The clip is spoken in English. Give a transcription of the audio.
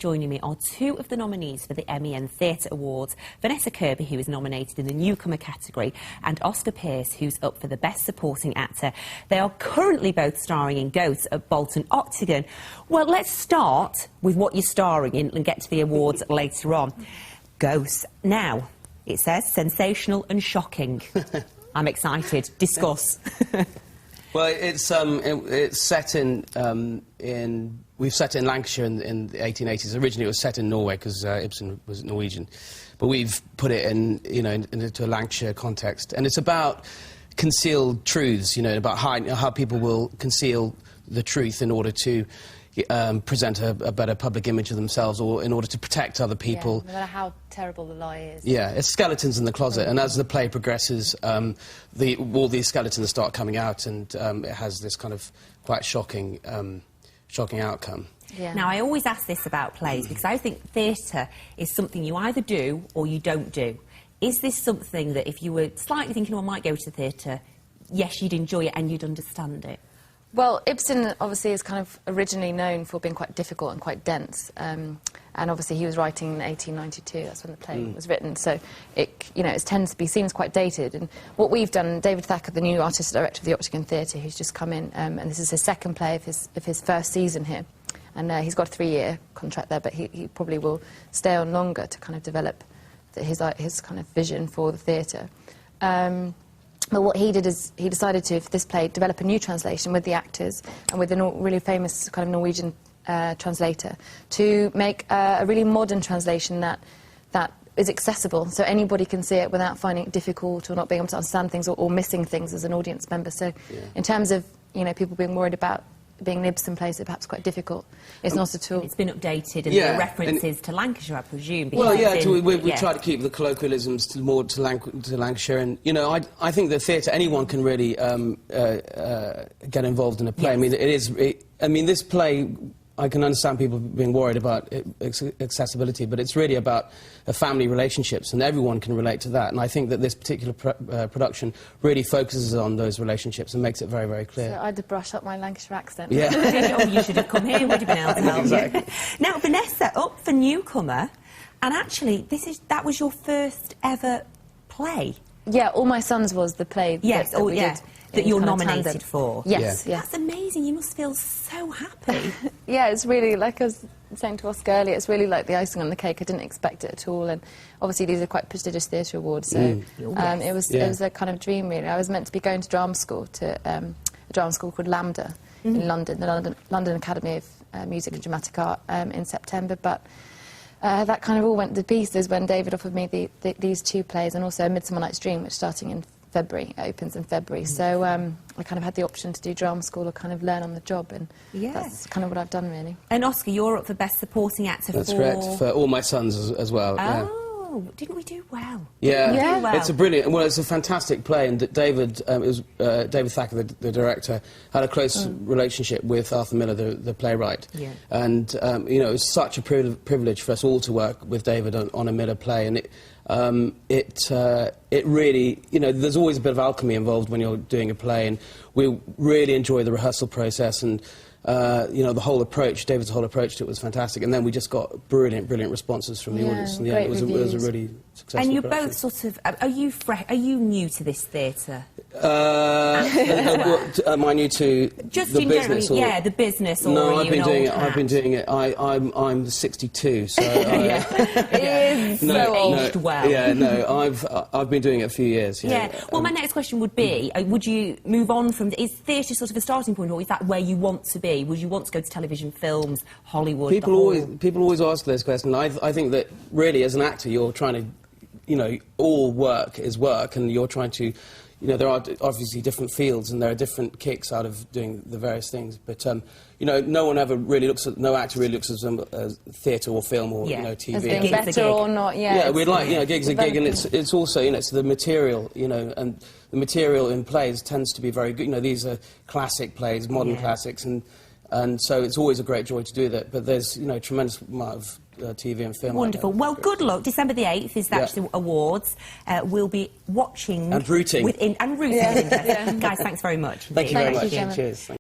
joining me are two of the nominees for the Emmy and Theatre Awards. Vanessa Kirby, who is nominated in the newcomer category, and Oscar Pearce, who's up for the Best Supporting Actor. They are currently both starring in Ghosts at Bolton Octagon. Well, let's start with what you're starring in and get to the awards later on. Ghosts. Now, it says sensational and shocking. I'm excited. Discuss. Well, it's set we've set it in Lancashire in the 1880s. Originally, it was set in Norway because Ibsen was Norwegian, but we've put it in, into a Lancashire context, and it's about concealed truths. About how people will conceal the truth in order to present a better public image of themselves, or in order to protect other people. Yeah, no matter how terrible the lie is. Yeah, it's skeletons in the closet, and as the play progresses, all these skeletons start coming out, and it has this kind of quite shocking outcome. Yeah. Now, I always ask this about plays, because I think theatre is something you either do or you don't do. Is this something that if you were slightly thinking, oh, I might go to the theatre, yes, you'd enjoy it and you'd understand it? Well, Ibsen obviously is kind of originally known for being quite difficult and quite dense, and obviously he was writing in 1892. That's when the play was written. So it tends to be seen as quite dated. And what we've done, David Thacker, the new artistic director of the Octagon Theatre, who's just come in, and this is his second play of his first season here, and he's got a 3-year contract there, but he probably will stay on longer to kind of develop his kind of vision for the theatre. But what he did is he decided to, for this play, develop a new translation with the actors and with a really famous kind of Norwegian translator to make a really modern translation that is accessible, so anybody can see it without finding it difficult or not being able to understand things or missing things as an audience member. So in terms of people being worried about being an Ibsen play, so perhaps quite difficult, it's not at all. It's been updated, and there are references to Lancashire, I presume. Well, yeah, we try to keep the colloquialisms more to Lancashire, and I think that theatre, anyone can really get involved in a play. Yes. I mean, this play, I can understand people being worried about accessibility, but it's really about family relationships, and everyone can relate to that. And I think that this particular production really focuses on those relationships and makes it very, very clear. So I had to brush up my Lancashire accent. Yeah. Oh, you should have come here, would you been able to help? Exactly. Now, Vanessa, up for newcomer, and actually, that was your first ever play. Yeah, All My Sons was the play that we did. That you're nominated for. Yes, yeah. That's amazing. You must feel so happy. Yeah, it's really, like I was saying to Oscar earlier, it's really like the icing on the cake. I didn't expect it at all, and obviously these are quite prestigious theatre awards, so it was a kind of dream, really. I was meant to be going to drama school, a drama school called LAMDA in London, the London Academy of Music and Dramatic Art, in September, but that kind of all went to pieces when David offered me these two plays, and also A Midsummer Night's Dream, which starting in February, it opens in February, so I kind of had the option to do drama school or kind of learn on the job, and that's kind of what I've done, really. And Oscar, you're up for Best Supporting Actor That's correct, for All My Sons as well. Oh, didn't we do well? Yeah, it's a brilliant, it's a fantastic play, and David Thacker, the director, had a close relationship with Arthur Miller, the playwright. Yeah. And, it was such a privilege for us all to work with David on a Miller play, and it really, there's always a bit of alchemy involved when you're doing a play, and we really enjoy the rehearsal process, and the whole approach, David's whole approach to it was fantastic, and then we just got brilliant responses from the audience, and it was a really successful And you're production. both sort of, are you new to this theatre? Am I new to just the in business? General, the business. Or no, I've been doing it. I'm 62, so it is so aged well. Yeah, no, I've been doing it a few years. Yeah. Well, my next question would be: would you move on from? Is theatre sort of a starting point, or is that where you want to be? Would you want to go to television, films, Hollywood? People always ask those questions. I think that really, as an actor, you're trying to, all work is work, and you're trying to. There are obviously different fields, and there are different kicks out of doing the various things. But no actor really looks at theatre or film or TV. As being better or not. Yeah, we'd like gigs a gig, and it's also it's the material, and the material in plays tends to be very good. These are classic plays, modern classics, and so it's always a great joy to do that. But there's tremendous amount of TV and film. Wonderful. Well, good luck. December the 8th is actually awards. We'll be watching and rooting with interest. Guys, thanks very much. Thank you very much. Cheers.